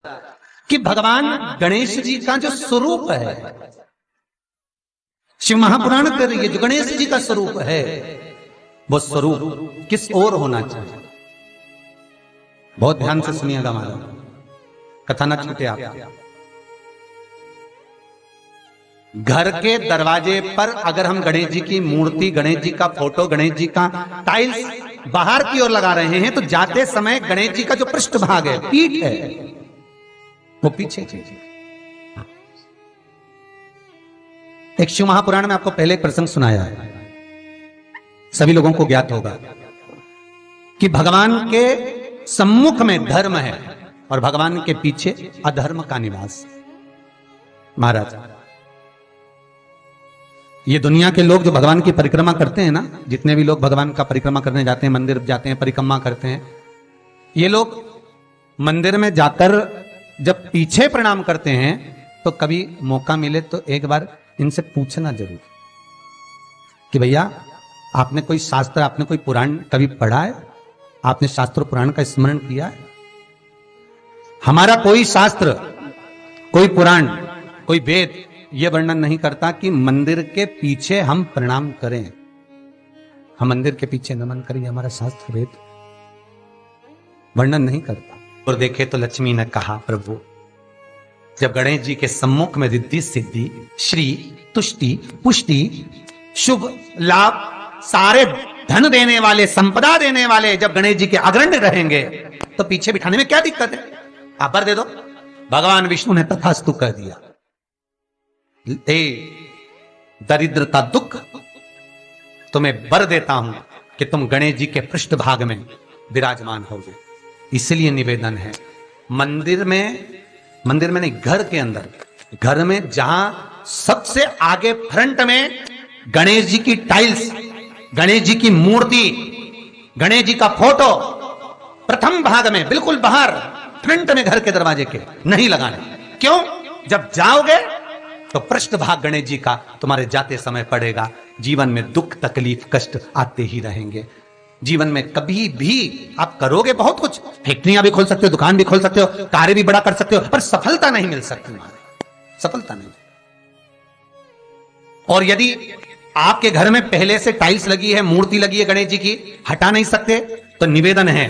कि भगवान गणेश जी का जो स्वरूप है, शिव महापुराण कह रही है जो गणेश जी का स्वरूप है, वो स्वरूप किस ओर होना चाहिए। बहुत ध्यान से सुनिएगा महाराज, कथा ना छूटे आप। घर के दरवाजे पर अगर हम गणेश जी की मूर्ति, गणेश जी का फोटो, गणेश जी का टाइल्स बाहर की ओर लगा रहे हैं, तो जाते समय गणेश जी का जो पृष्ठभाग है, पीठ है, वो पीछे चाहिए। एक शिव महापुराण में आपको पहले एक प्रसंग सुनाया है, सभी लोगों को ज्ञात होगा कि भगवान के सम्मुख में धर्म है और भगवान के पीछे अधर्म का निवास। महाराज, ये दुनिया के लोग जो भगवान की परिक्रमा करते हैं ना, जितने भी लोग भगवान का परिक्रमा करने जाते हैं, मंदिर जाते हैं, परिक्रमा करते हैं, ये लोग मंदिर में जाकर जब पीछे प्रणाम करते हैं तो कभी मौका मिले तो एक बार इनसे पूछना जरूर कि भैया आपने कोई शास्त्र, आपने कोई पुराण कभी पढ़ा है? आपने शास्त्र पुराण का स्मरण किया है? हमारा कोई शास्त्र, कोई पुराण, कोई वेद यह वर्णन नहीं करता कि मंदिर के पीछे हम प्रणाम करें, हम मंदिर के पीछे नमन करें, हमारा शास्त्र वेद वर्णन नहीं करता। और देखे तो लक्ष्मी ने कहा, प्रभु जब गणेश जी के सम्मुख में रिद्धि सिद्धि, श्री, तुष्टि, पुष्टि, शुभ लाभ, सारे धन देने वाले, संपदा देने वाले जब गणेश जी के अग्रण्य रहेंगे तो पीछे बिठाने में क्या दिक्कत है? आप वर दे दो। भगवान विष्णु ने तथास्तु कह दिया। दरिद्रता दुख, तुम्हें वर देता हूं कि तुम गणेश जी के पृष्ठभाग में विराजमान होगे। इसलिए निवेदन है, मंदिर में नहीं, घर के अंदर, घर में जहां सबसे आगे फ्रंट में गणेश जी की टाइल्स, गणेश जी की मूर्ति, गणेश जी का फोटो प्रथम भाग में बिल्कुल बाहर फ्रंट में घर के दरवाजे के नहीं लगाने। क्यों? जब जाओगे तो पृष्ठभाग गणेश जी का तुम्हारे जाते समय पड़ेगा। जीवन में दुख, तकलीफ, कष्ट आते ही रहेंगे। जीवन में कभी भी आप करोगे बहुत कुछ, फैक्ट्रियां भी खोल सकते हो, दुकान भी खोल सकते हो, कार्य भी बड़ा कर सकते हो, पर सफलता नहीं मिल सकती, सफलता नहीं। और यदि आपके घर में पहले से टाइल्स लगी है, मूर्ति लगी है गणेश जी की, हटा नहीं सकते, तो निवेदन है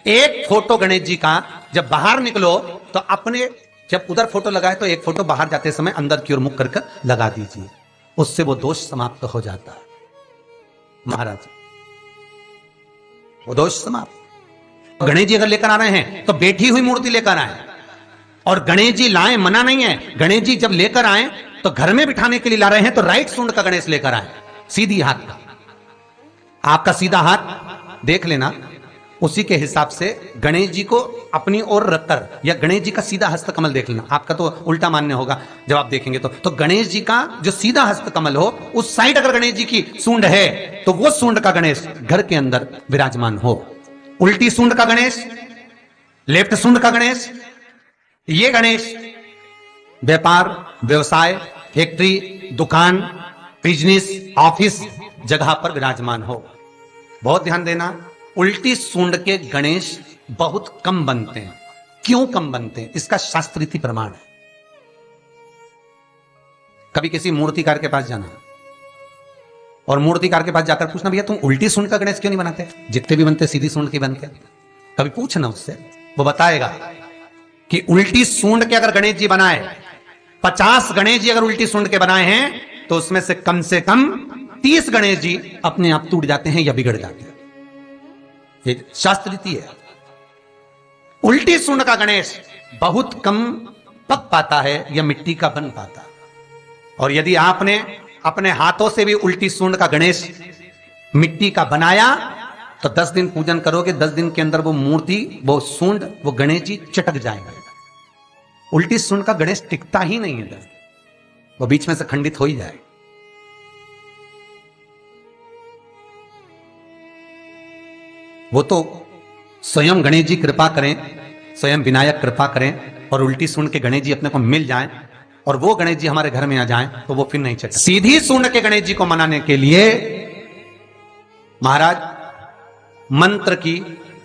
एक फोटो गणेश जी का जब बाहर निकलो तो अपने, जब उधर फोटो लगाए तो एक फोटो बाहर जाते समय अंदर की ओर मुख करके लगा दीजिए, उससे वो दोष समाप्त हो जाता है। महाराज, वो दोष समाप्त। गणेश जी अगर लेकर आ रहे हैं तो बैठी हुई मूर्ति लेकर आए, और गणेश जी लाए, मना नहीं है। गणेश जी जब लेकर आए तो घर में बिठाने के लिए ला रहे हैं तो राइट सूंड का गणेश लेकर आए, सीधी हाथ का। आपका सीधा हाथ देख लेना, उसी के हिसाब से गणेश जी को अपनी ओर रखकर, या गणेश जी का सीधा हस्त कमल देख लेना। आपका तो उल्टा मान्य होगा जब आप देखेंगे तो गणेश जी का जो सीधा हस्त कमल हो, उस साइड अगर गणेश जी की सूंड है तो वो सूंड का गणेश घर के अंदर विराजमान हो। उल्टी सूंड का गणेश, लेफ्ट सूंड का गणेश, ये गणेश व्यापार, व्यवसाय, फैक्ट्री, दुकान, बिजनेस, ऑफिस जगह पर विराजमान हो। बहुत ध्यान देना, उल्टी सूंड के गणेश बहुत कम बनते हैं। क्यों कम बनते हैं? इसका शास्त्रीय प्रमाण है। कभी किसी मूर्तिकार के पास जाना और मूर्तिकार के पास जाकर पूछना, भैया तुम उल्टी सूंड का गणेश क्यों नहीं बनाते? जितने भी बनते सीधी सूंड के बनते। कभी पूछना उससे, वो बताएगा कि उल्टी सूंड के अगर गणेश जी बनाए, 50 गणेश जी अगर उल्टी सूंड के बनाए हैं तो उसमें से कम 30 गणेश जी अपने आप टूट जाते हैं या बिगड़ जाते हैं। ये शास्त्र रीति है। उल्टी सूंड का गणेश बहुत कम पक पाता है या मिट्टी का बन पाता। और यदि आपने अपने हाथों से भी उल्टी सूंड का गणेश मिट्टी का बनाया तो 10 दिन पूजन करोगे, 10 दिन के अंदर वो मूर्ति, वो सूंड, वो गणेश जी चटक जाएगा। उल्टी सूंड का गणेश टिकता ही नहीं है, वो बीच में से खंडित हो ही जाएगा। वो तो स्वयं गणेश जी कृपा करें, स्वयं विनायक कृपा करें और उल्टी सूंड के गणेश जी अपने को मिल जाएं और वो गणेश जी हमारे घर में आ जाएं तो वो फिर नहीं चलता। सीधी सूंड के गणेश जी को मनाने के लिए महाराज मंत्र की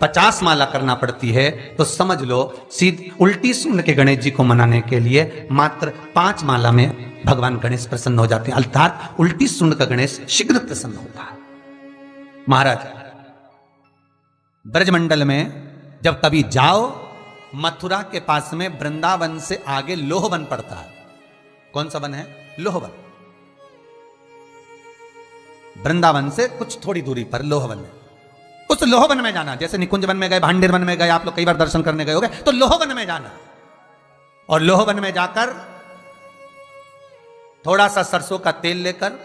50 माला करना पड़ती है, तो समझ लो सीधी उल्टी सूंड के गणेश जी को मनाने के लिए मात्र 5 माला में भगवान गणेश प्रसन्न हो जाते हैं। अर्थात उल्टी सूंड का गणेश शीघ्र प्रसन्न होता है। महाराज ब्रजमंडल में जब कभी जाओ, मथुरा के पास में वृंदावन से आगे लोहवन पड़ता है। कौन सा वन है? लोहवन। वृंदावन से कुछ थोड़ी दूरी पर लोहवन है। उस लोहवन में जाना, जैसे निकुंज वन में गए, भांडेर वन में गए, आप लोग कई बार दर्शन करने गए होंगे, तो लोहवन में जाना और लोहवन में जाकर थोड़ा सा सरसों का तेल लेकर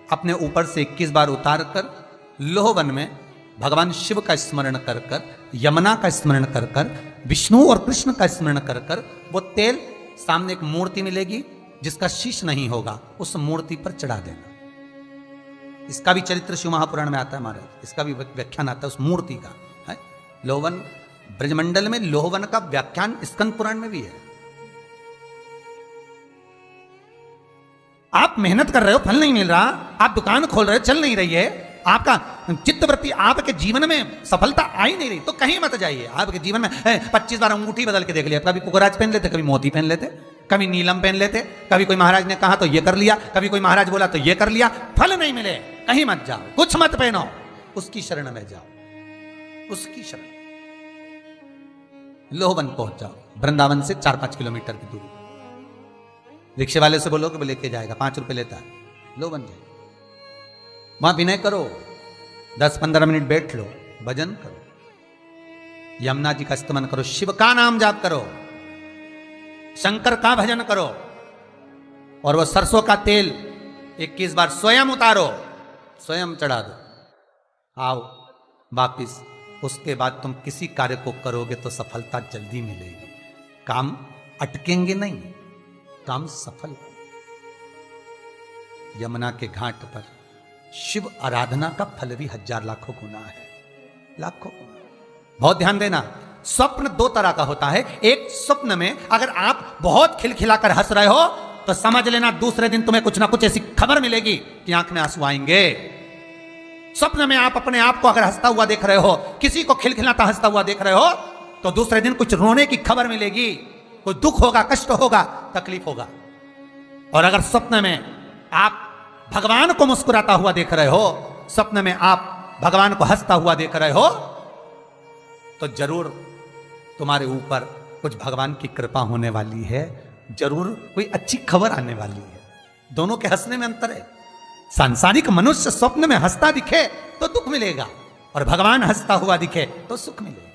अपने ऊपर से 21 बार उतार कर लोहवन में भगवान शिव का स्मरण कर कर, यमुना का स्मरण कर कर, विष्णु और कृष्ण का स्मरण कर कर, वो तेल सामने एक मूर्ति मिलेगी जिसका शीश नहीं होगा, उस मूर्ति पर चढ़ा देना। इसका भी चरित्र शिव महापुराण में आता है महाराज, इसका भी व्याख्यान आता है उस मूर्ति का है। लोहवन ब्रजमंडल में लोहवन का व्याख्यान स्कंद पुराण में भी है। आप मेहनत कर रहे हो, फल नहीं मिल रहा, आप दुकान खोल रहे हो, चल नहीं रही है, आपका चित्तवृत्ति, आपके जीवन में सफलता आ ही नहीं रही, तो कहीं मत जाइए। आपके जीवन में 25 बार अंगूठी बदल के देख लिया, कभी कुकराज पहन लेते, कभी मोती पहन लेते, कभी नीलम पहन लेते, कभी कोई महाराज ने कहा तो ये कर लिया, कभी कोई महाराज बोला तो ये कर लिया, फल नहीं मिले, कहीं मत जाओ, कुछ मत पहनो, उसकी शरण में जाओ, उसकी शरण। लोहवन पहुंच जाओ, वृंदावन से 4-5 किलोमीटर की दूरी। रिक्शे वाले से बोलो कि वो लेके जाएगा, 5 रुपए लेता है, लोहवन जाए, वहां विनय करो, 10-15 मिनट बैठ लो, भजन करो, यमुना जी का स्तमन करो, शिव का नाम जाप करो, शंकर का भजन करो, और वो सरसों का तेल 21 बार स्वयं उतारो, स्वयं चढ़ा दो, आओ वापिस। उसके बाद तुम किसी कार्य को करोगे तो सफलता जल्दी मिलेगी, काम अटकेंगे नहीं, काम सफल। यमुना के घाट पर शिव आराधना का फल भी 1000 लाखों गुना है, लाखों गुना। बहुत ध्यान देना, स्वप्न 2 तरह का होता है। एक, स्वप्न में अगर आप बहुत खिलखिलाकर हंस रहे हो तो समझ लेना दूसरे दिन तुम्हें कुछ ना कुछ ऐसी खबर मिलेगी कि आंख में आंसू आएंगे। स्वप्न में आप अपने आप को अगर हंसता हुआ देख रहे हो, किसी को खिलखिलाता हंसता हुआ देख रहे हो, तो दूसरे दिन कुछ रोने की खबर मिलेगी, कोई दुख होगा, कष्ट होगा, तकलीफ होगा। और अगर स्वप्न में आप भगवान को मुस्कुराता हुआ देख रहे हो, स्वप्न में आप भगवान को हंसता हुआ देख रहे हो, तो जरूर तुम्हारे ऊपर कुछ भगवान की कृपा होने वाली है, जरूर कोई अच्छी खबर आने वाली है। दोनों के हंसने में अंतर है। सांसारिक मनुष्य स्वप्न में हंसता दिखे तो दुख मिलेगा, और भगवान हंसता हुआ दिखे तो सुख मिलेगा।